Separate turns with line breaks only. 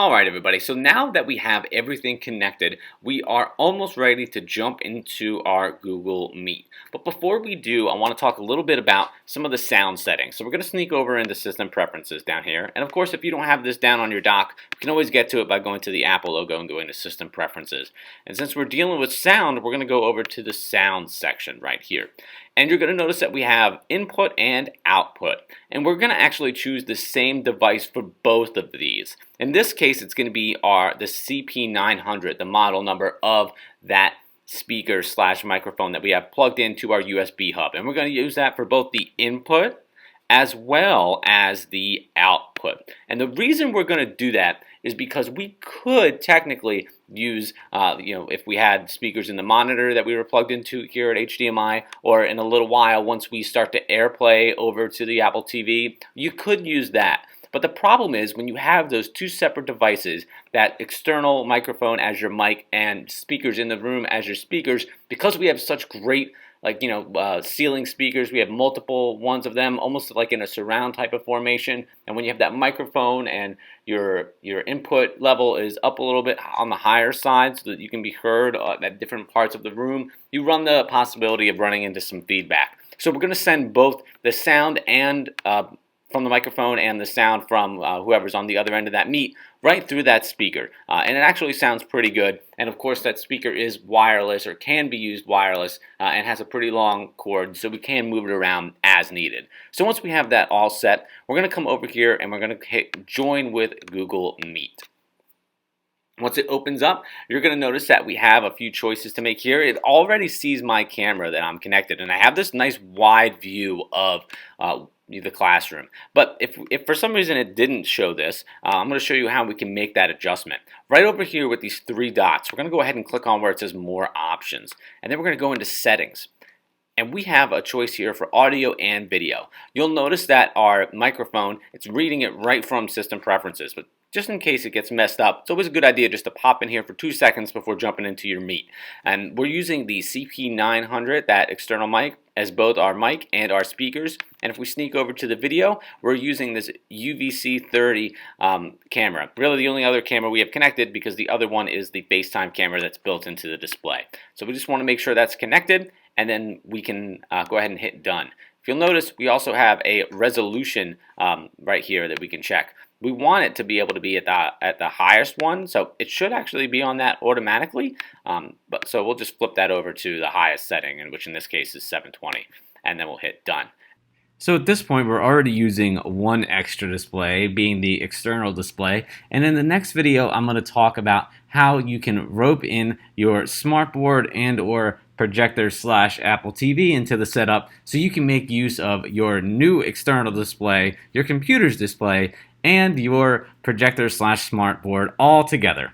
Alright everybody, so now that we have everything connected, we are almost ready to jump into our Google Meet. But before we do, I want to talk a little bit about some of the sound settings. So we're going to sneak over into System Preferences down here. And of course, if you don't have this down on your dock, you can always get to it by going to the Apple logo and going to System Preferences. And since we're dealing with sound, we're going to go over to the Sound section right here. And you're going to notice that we have input and output. And we're going to actually choose the same device for both of these. In this case, it's going to be the CP900, the model number of that speaker slash microphone that we have plugged into our USB hub. And we're going to use that for both the input as well as the output. And the reason we're going to do that is because we could technically use, if we had speakers in the monitor that we were plugged into here at HDMI, or in a little while once we start to AirPlay over to the Apple TV, you could use that. But the problem is when you have those two separate devices, that external microphone as your mic and speakers in the room as your speakers, because we have such great ceiling speakers, we have multiple ones of them, almost like in a surround type of formation. And when you have that microphone and your input level is up a little bit on the higher side so that you can be heard at different parts of the room, you run the possibility of running into some feedback. So we're going to send both the sound and from the microphone and the sound from whoever's on the other end of that Meet right through that speaker. And it actually sounds pretty good. And of course that speaker is wireless, or can be used wireless, and has a pretty long cord, so we can move it around as needed. So once we have that all set, we're going to come over here and we're going to hit Join with Google Meet. Once it opens up, you're going to notice that we have a few choices to make here. It already sees my camera that I'm connected, and I have this nice wide view of the classroom. But if for some reason it didn't show this, I'm going to show you how we can make that adjustment. Right over here with these three dots, we're going to go ahead and click on where it says More Options. And then we're going to go into Settings. And we have a choice here for audio and video. You'll notice that our microphone, it's reading it right from System Preferences. But just in case it gets messed up, it's always a good idea just to pop in here for 2 seconds before jumping into your Meet. And we're using the CP900, that external mic, as both our mic and our speakers. And if we sneak over to the video, we're using this UVC30 camera. Really the only other camera we have connected, because the other one is the FaceTime camera that's built into the display. So we just want to make sure that's connected, and then we can go ahead and hit Done. If you'll notice, we also have a resolution right here that we can check. We want it to be able to be at the highest one, so it should actually be on that automatically. So we'll just flip that over to the highest setting, which in this case is 720, and then we'll hit Done. So at this point, we're already using one extra display, being the external display. And in the next video, I'm going to talk about how you can rope in your smartboard and or projector slash Apple TV into the setup so you can make use of your new external display, your computer's display, and your projector slash smartboard all together.